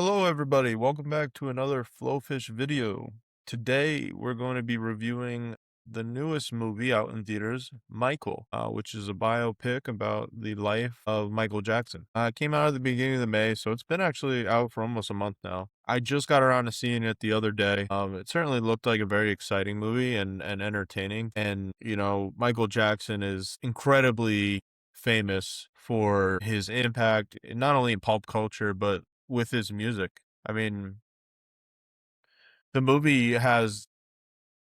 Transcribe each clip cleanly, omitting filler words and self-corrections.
Hello everybody, welcome back to another FlowFish video. Today we're going to be reviewing the newest movie out in theaters, Michael, which is a biopic about the life of Michael Jackson. It came out at the beginning of May, so it's been actually out for almost a month now. I just got around to seeing it the other day. It certainly looked like a very exciting movie and entertaining. And, Michael Jackson is incredibly famous for his impact, not only in pulp culture, but with his music. I mean, the movie has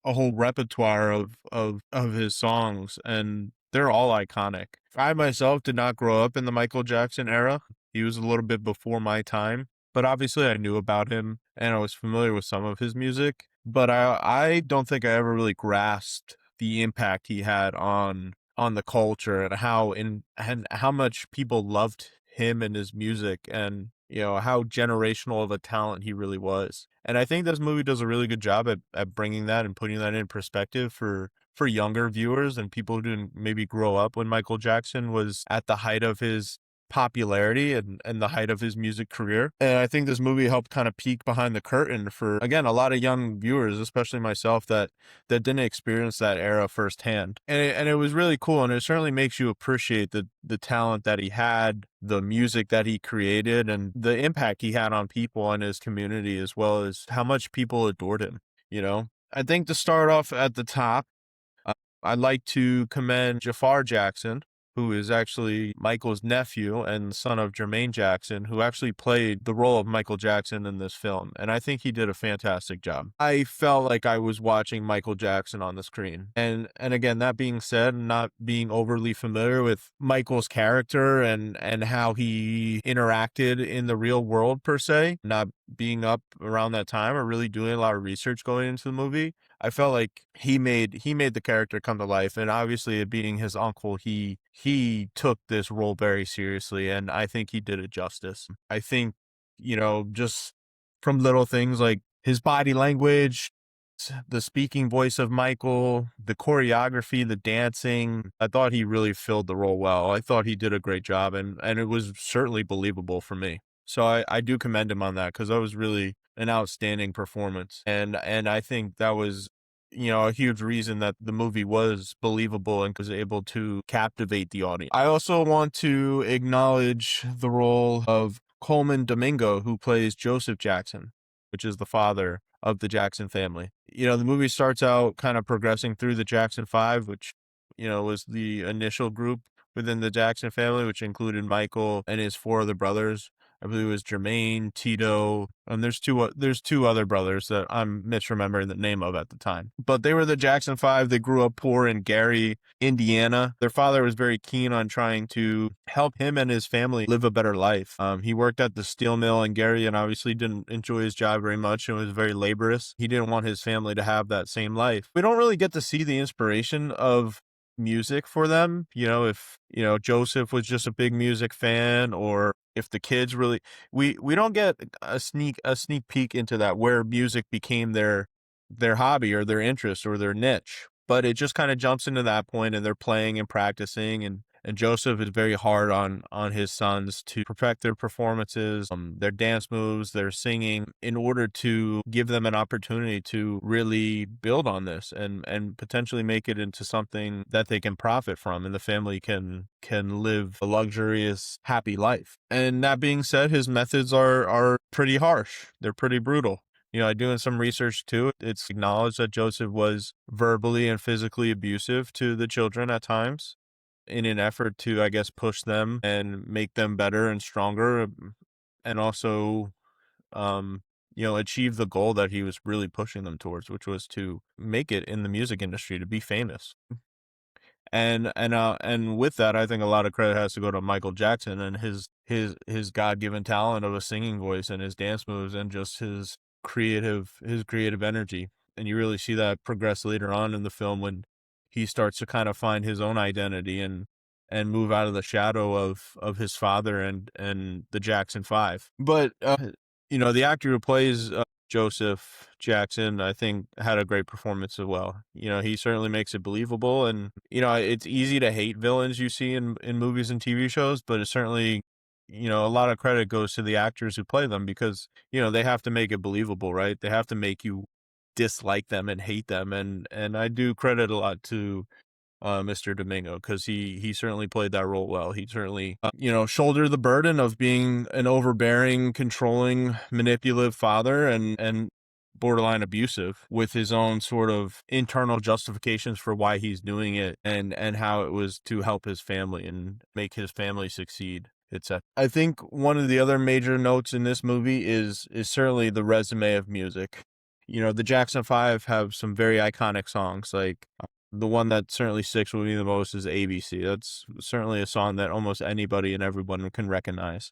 a whole repertoire of his songs, and they're all iconic. I myself did not grow up in the Michael Jackson era. He was a little bit before my time, but obviously I knew about him and I was familiar with some of his music. But I don't think I ever really grasped the impact he had on the culture and how much people loved him and his music, and how generational of a talent he really was. And I think this movie does a really good job at bringing that and putting that in perspective for younger viewers and people who didn't maybe grow up when Michael Jackson was at the height of his popularity and the height of his music career. And I think this movie helped kind of peek behind the curtain for, again, a lot of young viewers, especially myself, that didn't experience that era firsthand. And it was really cool, and it certainly makes you appreciate the talent that he had, the music that he created, and the impact he had on people and his community, as well as how much people adored him, I think to start off at the top, I'd like to commend Jafar Jackson, who is actually Michael's nephew and son of Jermaine Jackson, who actually played the role of Michael Jackson in this film. And I think he did a fantastic job. I felt like I was watching Michael Jackson on the screen. And again, that being said, not being overly familiar with Michael's character and how he interacted in the real world per se, not being up around that time or really doing a lot of research going into the movie, I felt like he made the character come to life. And obviously, it being his uncle, he took this role very seriously, and I think he did it justice. I think, just from little things like his body language, the speaking voice of Michael, the choreography, the dancing, I thought he really filled the role well. I thought he did a great job, and it was certainly believable for me. So I do commend him on that, because that was really an outstanding performance. And I think that was, a huge reason that the movie was believable and was able to captivate the audience. I also want to acknowledge the role of Coleman Domingo, who plays Joseph Jackson, which is the father of the Jackson family. The movie starts out kind of progressing through the Jackson Five, which, was the initial group within the Jackson family, which included Michael and his four other brothers. I believe it was Jermaine, Tito, and there's two other brothers that I'm misremembering the name of at the time. But they were the Jackson Five. They grew up poor in Gary, Indiana. Their father was very keen on trying to help him and his family live a better life. He worked at the steel mill in Gary and obviously didn't enjoy his job very much and was very laborious. He didn't want his family to have that same life. We don't really get to see the inspiration of music for them, if Joseph was just a big music fan, or if the kids really, we don't get a sneak peek into that, where music became their hobby or their interest or their niche. But it just kind of jumps into that point, and they're playing and practicing, and Joseph is very hard on his sons to perfect their performances, their dance moves, their singing, in order to give them an opportunity to really build on this and potentially make it into something that they can profit from, and the family can live a luxurious, happy life. And that being said, his methods are pretty harsh. They're pretty brutal. Doing some research too, it's acknowledged that Joseph was verbally and physically abusive to the children at times, in an effort to, I guess, push them and make them better and stronger, and also, achieve the goal that he was really pushing them towards, which was to make it in the music industry, to be famous. And with that, I think a lot of credit has to go to Michael Jackson and his God-given talent of a singing voice and his dance moves and just his creative energy. And you really see that progress later on in the film, when he starts to kind of find his own identity and move out of the shadow of his father and the Jackson Five. But the actor who plays Joseph Jackson, I think, had a great performance as well. He certainly makes it believable, and it's easy to hate villains you see in movies and TV shows, but it certainly a lot of credit goes to the actors who play them because, they have to make it believable, right? They have to make you dislike them and hate them. And I do credit a lot to Mr. Domingo, because he certainly played that role well. He certainly, shouldered the burden of being an overbearing, controlling, manipulative father, and borderline abusive, with his own sort of internal justifications for why he's doing it, and how it was to help his family and make his family succeed. I think one of the other major notes in this movie is certainly the resume of music. The Jackson 5 have some very iconic songs, like the one that certainly sticks with me the most is ABC. That's certainly a song that almost anybody and everyone can recognize.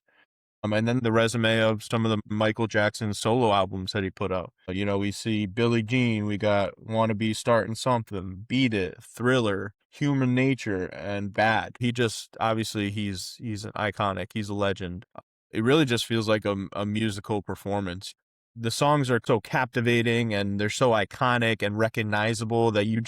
And then the resume of some of the Michael Jackson solo albums that he put out. We see Billie Jean, we got Wanna Be Starting Something, Beat It, Thriller, Human Nature, and Bad. He just, obviously, he's an iconic, he's a legend. It really just feels like a musical performance. The songs are so captivating and they're so iconic and recognizable that you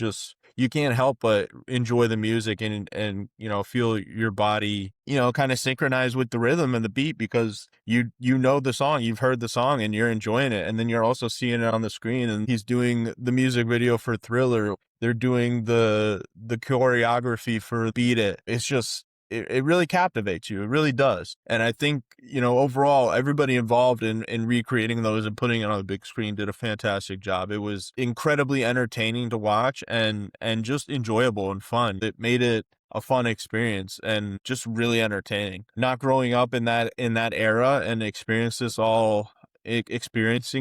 can't help but enjoy the music and feel your body kind of synchronize with the rhythm and the beat, because you know the song, you've heard the song and you're enjoying it, and then you're also seeing it on the screen. And he's doing the music video for Thriller, they're doing the choreography for Beat It. It's just, it really captivates you. It really does. And I think, overall, everybody involved in recreating those and putting it on the big screen did a fantastic job. It was incredibly entertaining to watch and just enjoyable and fun. It made it a fun experience and just really entertaining. Not growing up in that era and experiencing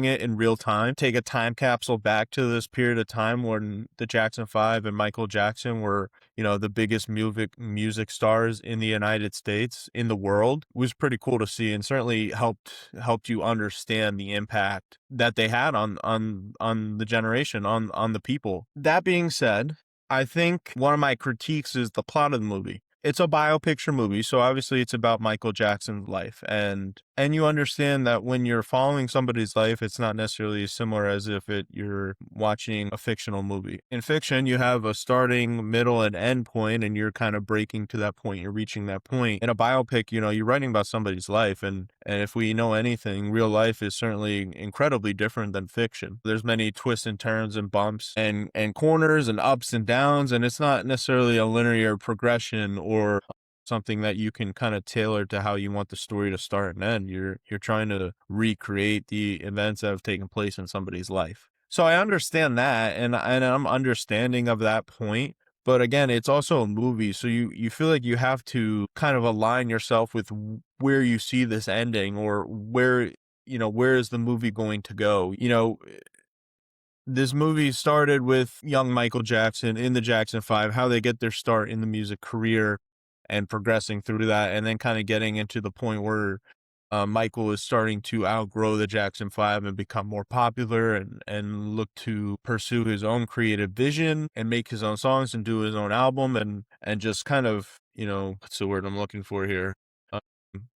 it in real time, take a time capsule back to this period of time when the Jackson 5 and Michael Jackson were, the biggest music stars in the United States, in the world, was pretty cool to see, and certainly helped you understand the impact that they had on the generation, on the people. That being said, I think one of my critiques is the plot of the movie. It's a biopicture movie, so obviously it's about Michael Jackson's life, and you understand that when you're following somebody's life, it's not necessarily as similar as if you're watching a fictional movie. In fiction, you have a starting, middle, and end point, and you're kind of breaking to that point. You're reaching that point. In a biopic, you're writing about somebody's life, and if we know anything, real life is certainly incredibly different than fiction. There's many twists and turns and bumps and corners and ups and downs, and it's not necessarily a linear progression or something that you can kind of tailor to how you want the story to start and end. You're trying to recreate the events that have taken place in somebody's life. So I understand that, and I'm understanding of that point. But again, it's also a movie, so you feel like you have to kind of align yourself with where you see this ending, or where is the movie going to go. This movie started with young Michael Jackson in the Jackson 5, how they get their start in the music career and progressing through that, and then kind of getting into the point where Michael is starting to outgrow the Jackson 5 and become more popular, and look to pursue his own creative vision and make his own songs and do his own album, and just kind of, what's the word I'm looking for here?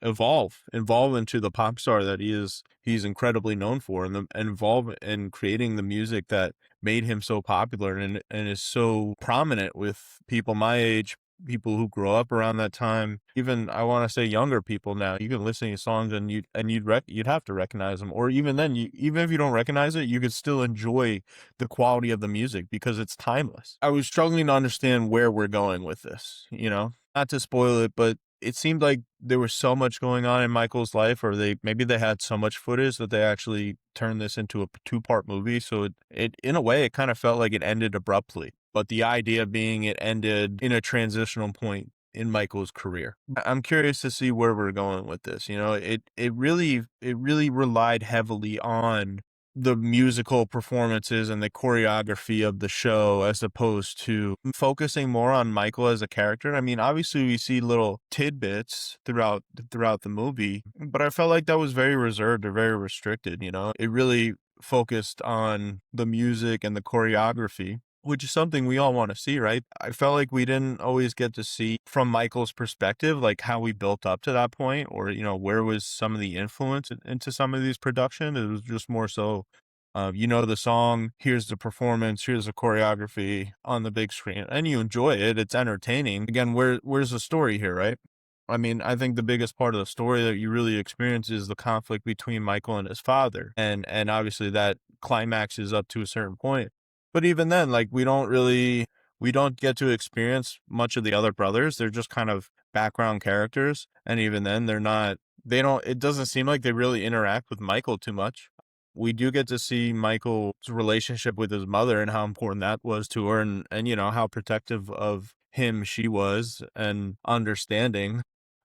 Evolve into the pop star that he's incredibly known for, and evolve in creating the music that made him so popular and is so prominent with people my age, people who grow up around that time, even I want to say younger people now. You can listen to his songs and you'd have to recognize them, or even then, even if you don't recognize it, you could still enjoy the quality of the music because it's timeless. I was struggling to understand where we're going with this, not to spoil it, but it seemed like there was so much going on in Michael's life, or maybe they had so much footage that they actually turned this into a two-part movie. So it in a way, it kind of felt like it ended abruptly. But the idea being it ended in a transitional point in Michael's career. I'm curious to see where we're going with this. It really relied heavily on the musical performances and the choreography of the show, as opposed to focusing more on Michael as a character. I mean, obviously we see little tidbits throughout the movie, but I felt like that was very reserved or very restricted. It really focused on the music and the choreography, which is something we all want to see, right? I felt like we didn't always get to see from Michael's perspective, like how we built up to that point, or, where was some of the influence into some of these productions. It was just more so, the song, here's the performance, here's the choreography on the big screen, and you enjoy it. It's entertaining. Again, where's the story here, right? I mean, I think the biggest part of the story that you really experience is the conflict between Michael and his father. And obviously that climaxes up to a certain point. But even then, like we don't get to experience much of the other brothers. They're just kind of background characters. And even then they don't it doesn't seem like they really interact with Michael too much. We do get to see Michael's relationship with his mother and how important that was to her, and you know how protective of him she was and understanding.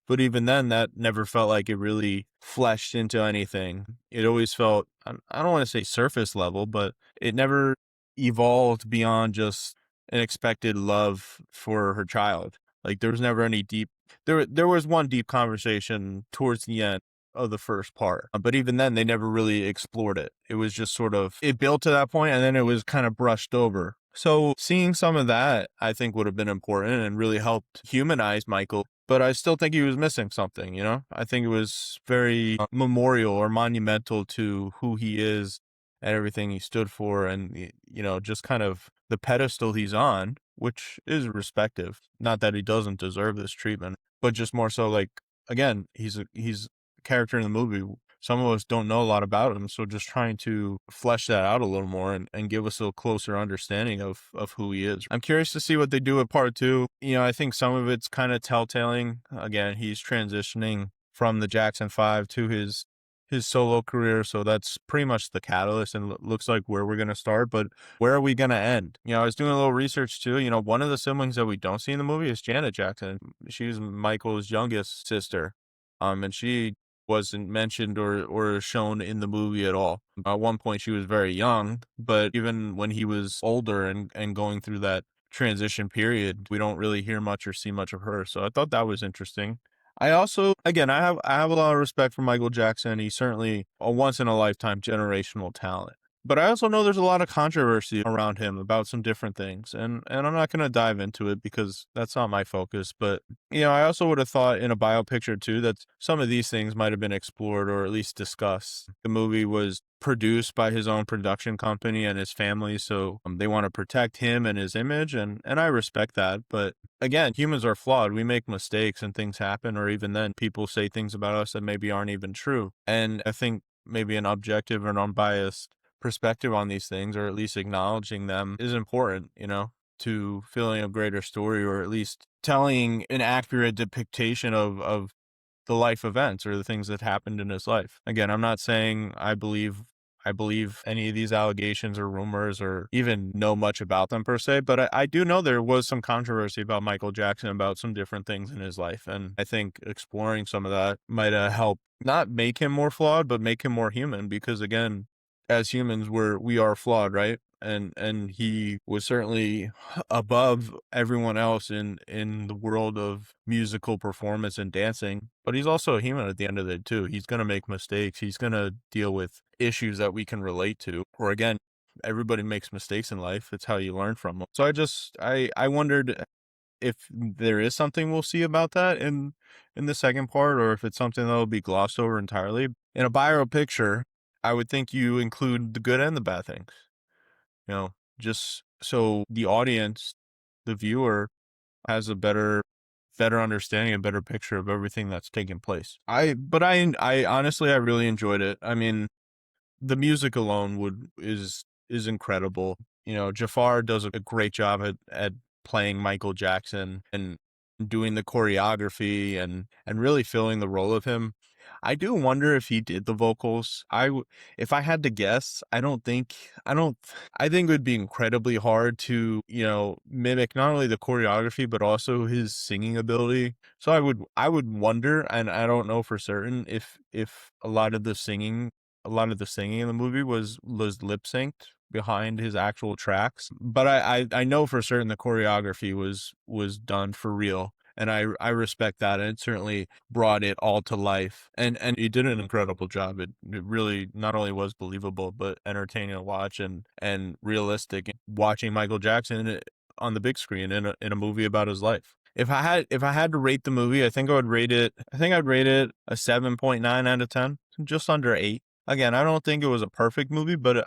But even then, that never felt like it really fleshed into anything. It always felt, I don't want to say surface level, but it never evolved beyond just an expected love for her child. Like there was never any deep, there was one deep conversation towards the end of the first part. But even then, they never really explored it. It was just sort of, it built to that point and then it was kind of brushed over. So seeing some of that, I think would have been important and really helped humanize Michael. But I still think he was missing something, you know? I think it was very memorial or monumental to who he is and everything he stood for and, you know, just kind of the pedestal he's on, which is respective. Not that he doesn't deserve this treatment, but just more so like, again, he's character in the movie. Some of us don't know a lot about him, so just trying to flesh that out a little more and give us a closer understanding of who he is. I'm curious to see what they do with part two. You know, I think some of it's kind of telltaling. Again, he's transitioning from the Jackson 5 to his solo career, so that's pretty much the catalyst and looks like where we're going to start. But where are we going to end? You know, I was doing a little research too. You know, one of the siblings that we don't see in the movie is Janet Jackson. She's Michael's youngest sister, and she wasn't mentioned or shown in the movie at all. At one point she was very young, but even when he was older and going through that transition period, we don't really hear much or see much of her. So I thought that was interesting. I also, again, I have a lot of respect for Michael Jackson. He's certainly a once in a lifetime generational talent. But I also know there's a lot of controversy around him about some different things. And I'm not going to dive into it because that's not my focus. But, you know, I also would have thought in a biopicture too that some of these things might have been explored or at least discussed. The movie was produced by his own production company and his family. So they want to protect him and his image. And I respect that. But again, humans are flawed. We make mistakes and things happen. Or even then, people say things about us that maybe aren't even true. And I think maybe an objective or an unbiased perspective on these things, or at least acknowledging them, is important, you know, to feeling a greater story, or at least telling an accurate depiction of the life events or the things that happened in his life. Again, I'm not saying I believe any of these allegations or rumors or even know much about them per se, but I do know there was some controversy about Michael Jackson about some different things in his life. And I think exploring some of that might help not make him more flawed, but make him more human, because again, as humans, we are flawed, right? And he was certainly above everyone else in the world of musical performance and dancing, but he's also a human at the end of it too. He's going to make mistakes. He's going to deal with issues that we can relate to. Or again, everybody makes mistakes in life. It's how you learn from them. So I wondered if there is something we'll see about that in the second part, or if it's something that'll be glossed over entirely. In a bio picture, I would think you include the good and the bad things, you know, just so the audience, the viewer, has a better understanding, a better picture of everything that's taking place. I honestly, I really enjoyed it. I mean, the music alone is incredible. You know, Jafar does a great job at playing Michael Jackson and doing the choreography and really filling the role of him. I do wonder if he did the vocals. If I had to guess, I don't, I think it would be incredibly hard to, you know, mimic not only the choreography, but also his singing ability. So I would wonder, and I don't know for certain if a lot of the singing in the movie was lip synced behind his actual tracks. But I know for certain the choreography was done for real. And I respect that, and it certainly brought it all to life. And he did an incredible job. It really not only was believable, but entertaining to watch and realistic. Watching Michael Jackson on the big screen in a movie about his life. If I had to rate the movie, I think I'd rate it a 7.9 out of 10, just under 8. Again, I don't think it was a perfect movie, but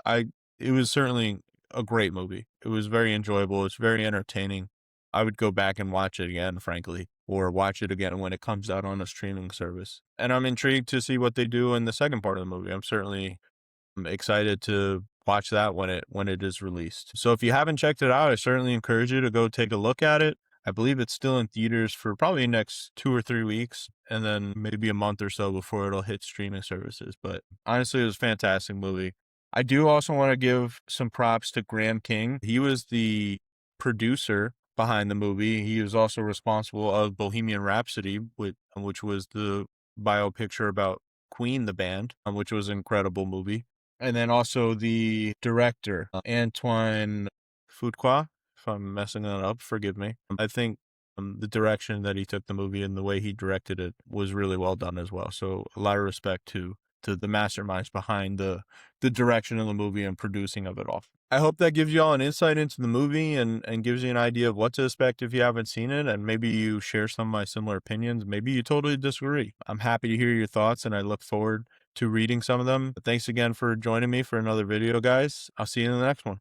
it was certainly a great movie. It was very enjoyable. It's very entertaining. I would go back and watch it again, frankly, or watch it again when it comes out on a streaming service. And I'm intrigued to see what they do in the second part of the movie. I'm excited to watch that when it is released. So if you haven't checked it out, I certainly encourage you to go take a look at it. I believe it's still in theaters for probably the next 2 or 3 weeks, and then maybe a month or so before it'll hit streaming services. But honestly, it was a fantastic movie. I do also want to give some props to Graham King. He was the producer behind the movie. He was also responsible of Bohemian Rhapsody, which was the biopicture about Queen, the band, which was an incredible movie. And then also the director, Antoine Fuqua. If I'm messing that up, forgive me. I think the direction that he took the movie and the way he directed it was really well done as well. So a lot of respect to the masterminds behind the direction of the movie and producing of it all. I hope that gives you all an insight into the movie and gives you an idea of what to expect if you haven't seen it, and maybe you share some of my similar opinions. Maybe you totally disagree. I'm happy to hear your thoughts, and I look forward to reading some of them. Thanks again for joining me for another video, guys. I'll see you in the next one.